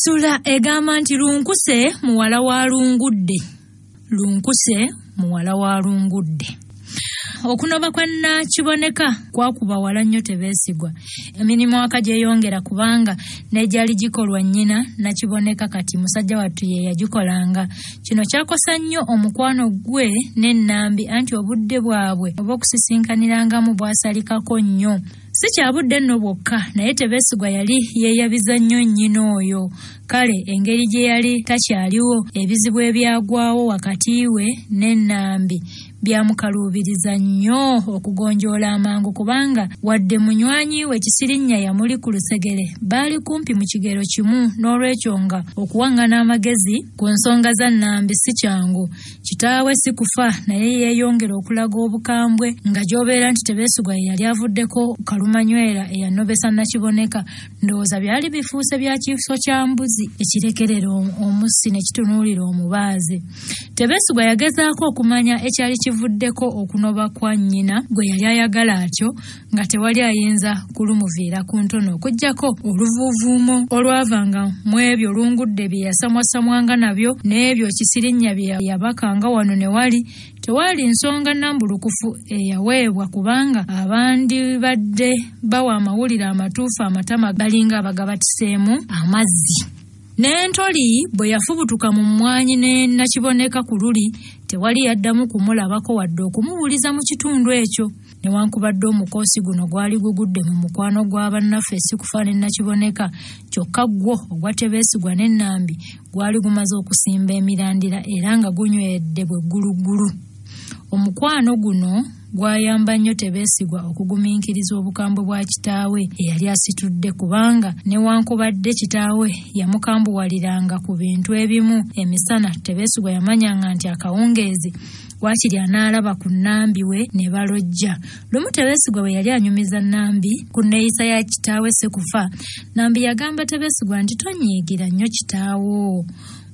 Ensula egamba nti lunkuse muwala wa lungudde. Lunkuse muwala wa lungudde. Okunoba kwa Nakiboneka kwakuba wala nnyo Tebeesigwa. Emirimu akagyeyongera kubanga nejali gikolwa nnyina Nakiboneka kati musajja wattu ye yagikolanga. Kino kyakosa nnyo omukwano gwe n'Ennambi anti obudde bwabwe obw'okusisinkaniranga bwasalikako nnyo. Si kyabudde nno bwokka naye Tebeesigwa yali yeeyabiza nnyo nnyina oyo. Kale engeri gye yali takyaliwo ebizibu ebyagwawo wakati we n'Ennambi byamukaluubiriza nnyo okugonjoola amangu kubanga wadde munywanyi we Kisirinnya yamuli ku lusegere baali kumpi mu kigero kimu n'olwekyo nga okuwangana amagezi ku nsonga za Nnambi si kyangu. Kitaawe si kufa naye yeeyongera okulaga obukambwe nga gy'obeera nti Tebeesigwa yali avuddeko kalumanywera eyanobesa Nakiboneka. Ndowooza byali bifuuse bya kiso kya mbuzi ekirekerera omussi ne kitunuulira omubaazi. Tebeesigwa yagezaako okumanya ekyali kivuddeko okunoba kwa nnyina gwe yali ayagala atyo nga tewali ayinza kulumuviira ku ntono okuggyako oluvuuvuumo olwavanga mu ebyo Lungudde bye yasamwasamwanga nabyo n'ebyo Kisirinnya bye yabakanga wano ne wali tewali nsonga nnambulukufu eyaweebwa kubanga abandi badde bawa amawulire amatuufu amatama balinga abagabatiseemu amazzi. N'entoli bwe yafubutuka mu mmwanyi ne Nakiboneka ku luli tewali yaddamu kumulabako wadde okumuwuliza mu kitundu ekyo. Newankubadde omukoosi guno gwali gugudde mu mukwano gwa bannaffe si kufa ne Nakiboneka kyokka gwo ogwa Tebeesigwa n'Ennambi gwali gumaze okusimba emirandira era nga gunywedde bwe ggulugulu. Omukwano guno gwayamba nnyo Tebeesigwa okugumiikiriza obukambwe bwa kitaawe eyali asitudde kubanga newankubadde kitaawe yamukambuwaliranga ku bintu ebimu emisana Tebeesigwa yamanyanga nti akawungeezi waakiri anaalaba ku Nnambi we ne balojja. Lumu Tebeesigwa bwe yali anyumiza Nnambi ku nneeyisa ya kitaawe Sekufa, Nnambi yagamba Tebeesigwa nti tonyiigira nnyo kitaawo.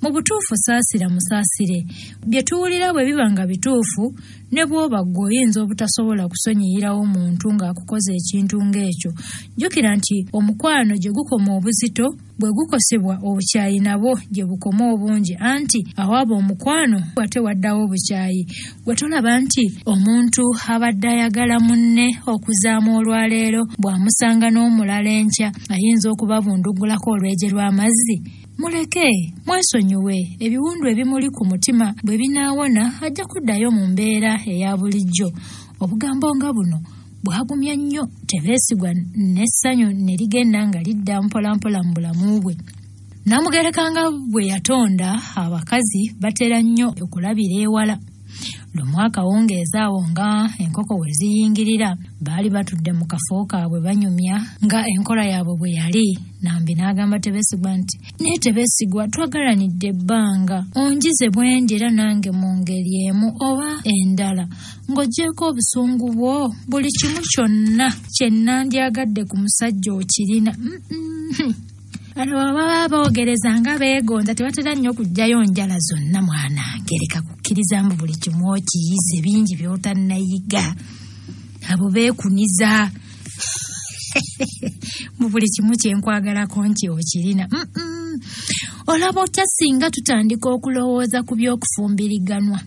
Mu butuufu saasira musaasire. Bye tuwulira bwe biba nga bituufu ne bw'oba ggwe oyinza obutasobola kusonyiyirawo muntu ng'akukoze ekintu ng'ekyo. Jjukira nti omukwano gye gukoma obuzito bwe gukosebwa obukyayi nabwo gye bukoma obungi anti awaaba omukwano ate waddawo obukyayi. Gwe tolaba nti omuntu abadde ayagala munne okuzaamu olwaleero bw'amusanga n'omulala enkya ayinza okubabundugulako olwejje lw'amazzi. Muleke mwesonyiwe ebiwundu ebimuli ku mutima bwe binaawona ajja kuddayo mu mbeera eya bulijjo. Obugambo nga buno bwagumya nnyo Tebeesigwa n'essanyu ne ligenda nga lidda mpolampola mu bulamu bwe. Namugereka nga bwe yatonda abakazi batera nnyo okulabira ewala. Lumu akawungeezi awo nga enkoko we ziyingirira baali batudde mu kafo kaabwe banyumya nga enkola yaabwe bwe yali. Nnambi n'agamba Tebeesigwa nti naye Tebeesigwa twagalanidde ebbanga onjize bwendi era nange mu ngeri emu oba endala ng'oggyeko obusungu bwo buli kimu kyonna kye nandyagadde ku musajja okirina. Baba boogereza nga beegonza tebatera nnyo kuggyayo njala zonna mwanange leka kukkiriza mbu buli kimu okiyize bingi by'otannayiga. Abo beekuniza mu buli kimu kye nkwagalako nti okirina. Olaba otya singa tutandika okulowooza ku by'okufumbiriganwa.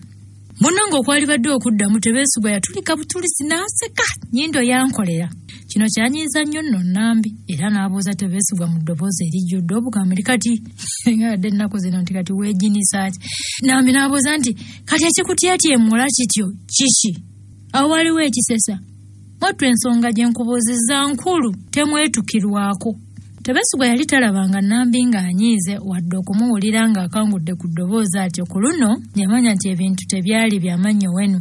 Munnange okwali badde okuddamu Tebeesigwa yatulika butulisi n'aseka nnyindo yankolera. Kino kyanyiiza nnyo nno Nnambi era n'abuuza Tebeesigwa mu ddoboozi erijjudde obugambi kati nga yadde ennaku zino nti kati weejinisa ki. Nnambi n'abuuza nti kati ekikutyetyemuula kityo kiki? Awo waliwo ekisesa? Mwattu ensonga gye nkubuuzizza nkulu temwetukirwako. Tebeesigwa yali talabanga Nnambi ng'anyiize wadde okumuwulira ng'akangudde ku ddoboozi atyo. Ku luno yamanya nti ebintu tebyali byamannyo wenu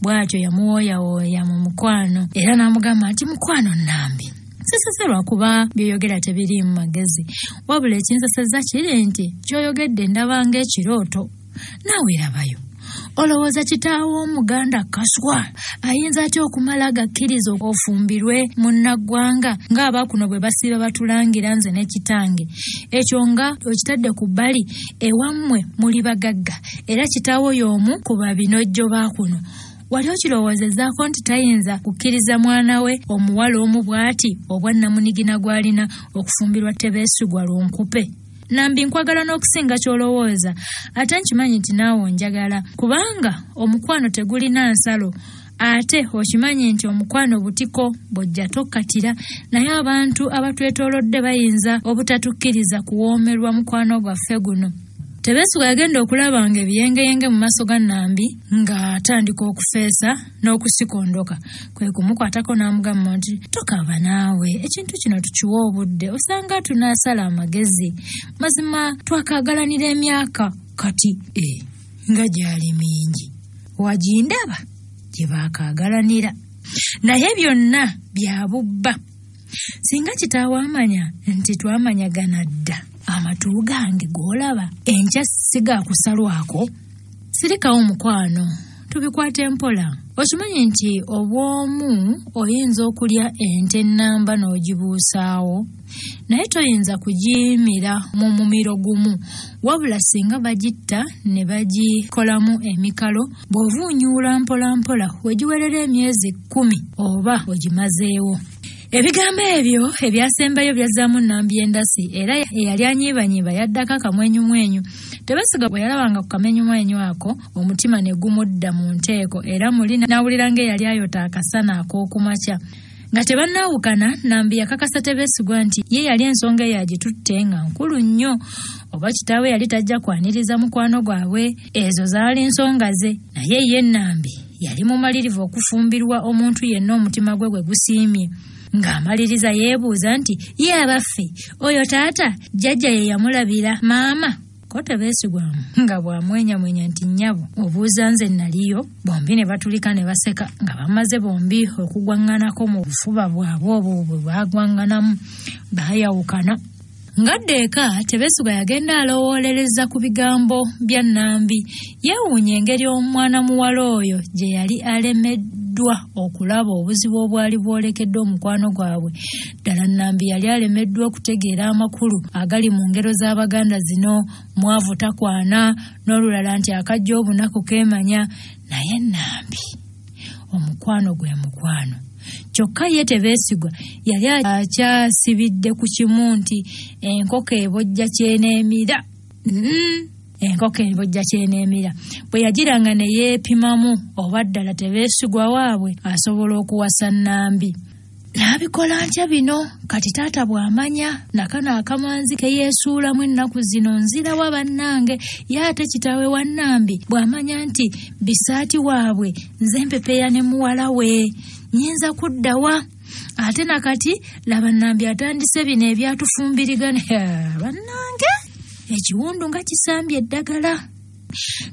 bw'atyo yamuwooyawooya mu mukwano era n'amugamba nti mukwano Nnambi sisese lwakuba by'oyogera tebiriimu magezi wabula ekinsesezza kiri nti ky'oyogedde ndabanga ekirooto naawe erabayo. Olowooza kitaawo omuganda kaswa ayinza atya okumala agakkiriza ofumbirwe munnaggwanga ng'abaakuno bwe basiba batulangira nze ne kitange ekyo nga okitadde ku bbali ewammwe muli bagagga era kitaawo y'omu ku babinojjo baakuno. Wali okirowoozezaako nti tayinza kukkiriza mwana we omuwala omu bw'ati obwannamunigina gw'alina okufumbirwa Tebeesigwa lunkupe? Nambi nkwagala n'okusinga ky'olowooza ate nkimanyi nti naawe onjagala kubanga omukwano tegulina nsalo ate okimanyi nti omukwano butiko bojja tokkatira naye abantu abatwetoolodde bayinza obutatukkiriza kuwoomerwa mukwano gwaffe guno. Tebesigwa yagenda okulaba nga ebiyengeyenge mu maaso ga Nambi ng'atandika okufeesa n'okusikondoka. Kwe kumukwatako n'amugamba nti tokaba naawe ekintu kino tukiwa obudde osanga tunaasala amagezi mazima twakaagalanira emyaka kati nga gyali mingi wagindaba gye baakaagalanira naye byonna bya bubba. Singa kitaawe amanya nti twamanyagana dda amatu gange g'olaba enkya sigaakusalwako sirikawo mukwano tubikwate mpola. Okimanyi nti obw'omu oyinza okulya ente ennamba n'ogibuusaawo naye toyinza kugiyimira mu mumiro gumu wabula singa bagitta ne bagikolamu emikalo bw'ovuunyuula mpolampola wegiwerera emyezi 10 oba ogimazeewo. Ebigambo ebyo ebyasembayo byazzaamu Nambi endasi era eyali anyiibanyiiba yaddako akamwenyumwenyu. Tebesiga bwe yalabanga ku kamenyumwenyu ako omutima ne gumudda mu nteeko era muli n'awulira ng'eyali ayota akasana ak'okumakya. Nga tebannaawukana Nambi yakakasa Tebesigwa nti ye yali ensonga eyagitutte nga nkulu nnyo oba kitaawe yali tajja kwaniriza mukwano gwabwe ezo zaali nsonga ze naye ye Nambi yali mumalirivu okufumbirwa omuntu yenna omutima gwe gwe gusiimye. Ng'amaliriza yeebuuza nti ye abaffe oyo taata jjajja ye yamulabira maama ko Tebesigwa nga bw'amwenyamwenya nti nnyabo obuuza nze naliyo. Bombi ne batulika ne baseka nga bamaze bombi okugwaŋŋanako mu bufuba bwabwe obwo bwe baagwaŋŋanamu baayawukana. Ngadde eka Tebesigwa yagenda alowoolereza ku bigambo bya Nambi yeewuunya engeri omwana muwala oyo gye yali alemeddwa okulaba obuzibu obwali bwolekedde omukwano gwabwe. Ddala Nambi yali alemeddwa okutegeera amakulu agali mu ngero z'Abaganda zino mwavu takwana n'olulala nti akajja obunaku keemanya. Naye Nambi omukwano gwe mukwano. Kyokka ye Tebesigwa yali akyasibidde ku kimu nti enkoko ebojja kyeneemira. Enkoko ebojja kyeneemira. Bwe yagiranga ne yeepimamu oba ddala Tebesigwa waabwe asobola okuwasa Nambi. N'abikola ntya bino kati taata bw'amanya nakano akamanzi ke yeesuulamu ennaku zino nzirawa bannange ye ate kitaawe wa Nambi bw'amanya nti bisaati waabwe nze mpepeya ne muwala we nyinza kuddawa ate nakati laba Nambi atandise bino ebyatufumbirigana bannange ekiwundu nga kisambye eddagala.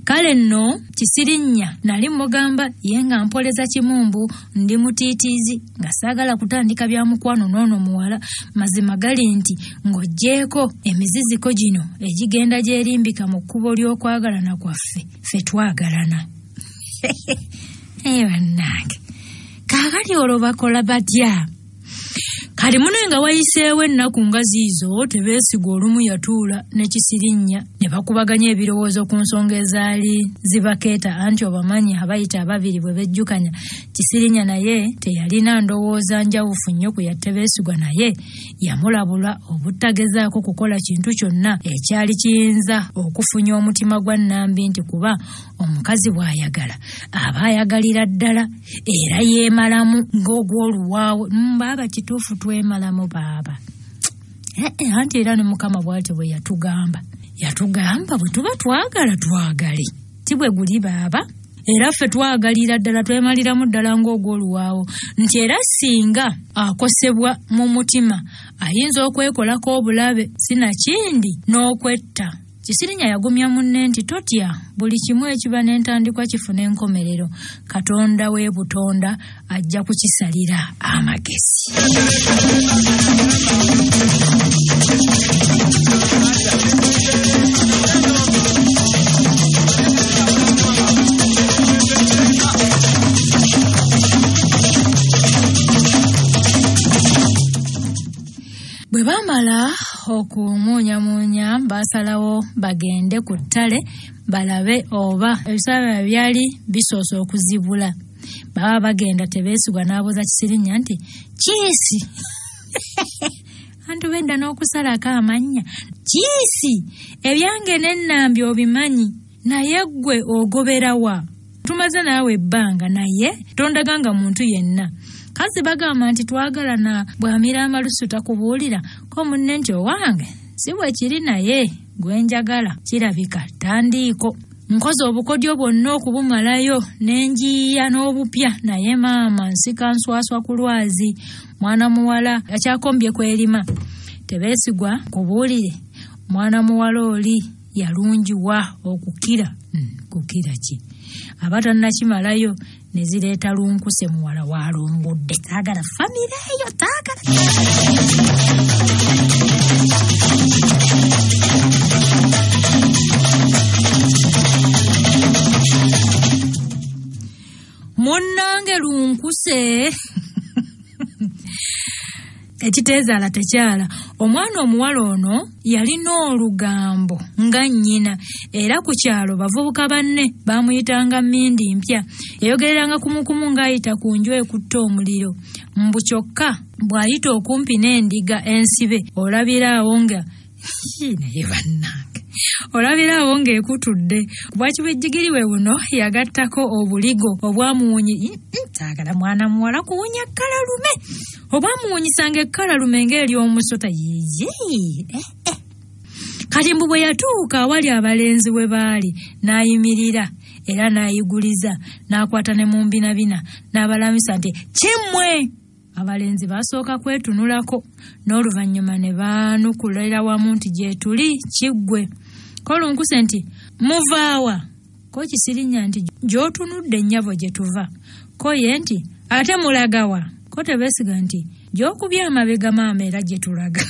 Kale nno Kisirinnya nali mugamba ye nga mpoleza kimumbu ndi mutiitiizi nga saagala kutandika bya mukwano n'ono muwala mazima gali nti ng'oggyeko emiziziko gino egigenda gyerimbika mu kkubo ly'okwagalana kwaffe ffe twagalana. Bannange kaakati olwo bakola batya? Kali muno nga wayiseewo ennaku nga ziizo Tebesigwa olumu yatuula ne Kisirinnya ne bakubaganya ebirowoozo ku nsonga ezaali zibakeeta anti obamanyi abayita ababiri bwe bejjukanya. Kisirinnya naye teyalina ndowooza njawufu nnyo ku ya Tebesigwa naye yamulabula obutagezaako kukola kintu kyonna ekyali kiyinza okufunya omutima gwa Nambi nti kuba omukazi bw'ayagala aba ayagalira ddala era yeemalamu ng'ogw'oluwaawo. Baaba kituufu twemalamu baaba. Anti era ne Mukama bw'ati bwe yatugamba bwe tuba twagala twagale ti bwe guli baaba. Era ffe twagalira ddala twemaliramu ddala ng'ogw'oluwaawo nti era singa akosebwa mu mutima ayinza okwekolako obulabe sinakindi n'okwetta. Kisirinnya yagumya munne nti totya buli kimu ekiba n'entandikwa kifuna enkomerero. Katonda w'e Butonda ajja kukisalira amagezi. Bwe bamala okumuunyamuunya baasalawo bagende ku ttale balabe oba ebisaawe byali bisoose okuzibula. Baba bagenda Tebesigwa n'abuuza Kisirinnya nti kiisi abantu bedda n'okusalako amannya kiisi ebyange n'ennambi obimanyi naye ggwe ogoberawa tumaze naawe ebbanga naye tondaganga muntu yenna kazi bagamba nti twagalana bw'amira amalusu takubuulira ko munne nti owange si bwe kiri naye gwe njagala kirabika tandiiko nkoze obukodyo bwonna okubumalayo n'enjiya n'obupya naye maama nsika nswaswa ku lwazi mwana muwala akyakombye kw'erima Tebeesigwa kubuulire mwana muwala oli yalungiwa okukira kukira ki abatannakimalayo ne zireeta lunkuse muwala wa Lungudde taagala famire eyo taagala munnange lunkuse ekiteezaala tekyala omwana omuwala ono yalina olugambo nga nnyina era ku kyalo bavubuka banne baamuyitanga mmindi mpya yayogereranga kumukumu ng'ayita ku nju ekutta omuliro mbu kyokka bw'ayita okumpi n'endiga ensibe olabiraawo nga naye bannange olabiraawo ng'ekutudde bwakibwejjigiri we buno yagattako obuligo obwamuwunyi taagala mwana muwala kuwunya kkalalume obwamuwunyisanga ekkalalume ng'ery'omusota kati mbu bwe yatuuka awali abalenzi we baali n'ayimirira era n'ayiguliza n'akwata ne mu mbinabina n'abalamisa nti kimmwe abalenzi basooka kwetunulako n'oluvannyuma ne baanukulira wamu nti gye tuli kiggwe ko lunkuse nti muvaawa ko kisirinya nti gy'otunudde ennyabo gye tuva ko ye nti ate mulagawa ko Tebeesiga nti gy'okubya amabega maama era gye tulaga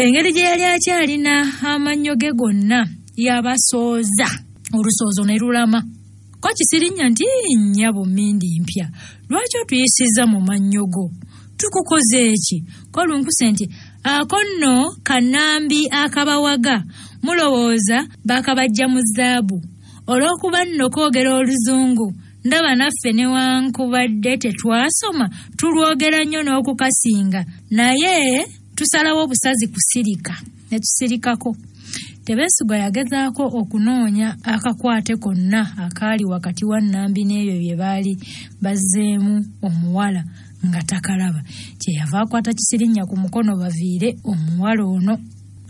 engeri gye yali akyalina amannyo ge gonna yabasooza olusoozo ne lulama ko kisirinya nti nnyabo mmindi mpya lwaki otuyisiza mu mannyo go tukukoze eki ko lunkuse nti ako nno kannambi akabawaga mulowooza bakabajja mu zaabu olw'okuba nno koogera oluzungu ndaba naffe newankubadde tetwasoma tulwogera nnyo n'okukasinga naye tusalawo obusazi kusirika ne tusirikako Tebeesigwa yagezaako okunoonya akakwate konna akaali wakati wa nnambi n'ebyo bye baali bazzeemu omuwala nga takalaba kyeyava akwata kisirinya ku mukono baviire omuwala ono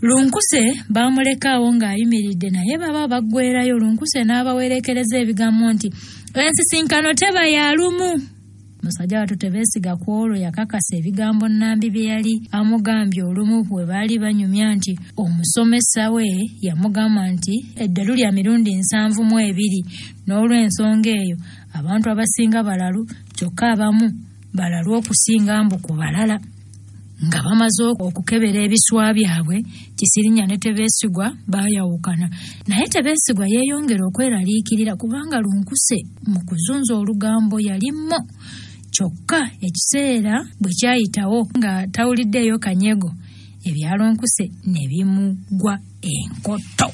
lunkuse baamulekaawo ng'ayimiridde naye baba baggwerayo lunkuse n'abawerekereza ebigambo nti ensisinkano teba ya lumu musajja wattu Tebeesiga ku olwo yakakasa ebigambo nnambi bye yali amugambye olumu bwe baali banyumya nti omusomesa we yamugamba nti eddalu lya mirundi 72 n'olw'ensonga eyo abantu abasinga balalu kyokka abamu balalu okusinga mbu ku balala nga bamaze okukebera ebiswa byabwe kisirinya ne Tebeesigwa baayawukana naye Tebeesigwa yeeyongera okweraliikirira kubanga lunkuse mu kuzunza olugambo yalimmo kyokka ekiseera bwe kyayitawo nga tawuliddeeyo kanyego ebya lunkuse ne bimugwa enkoto.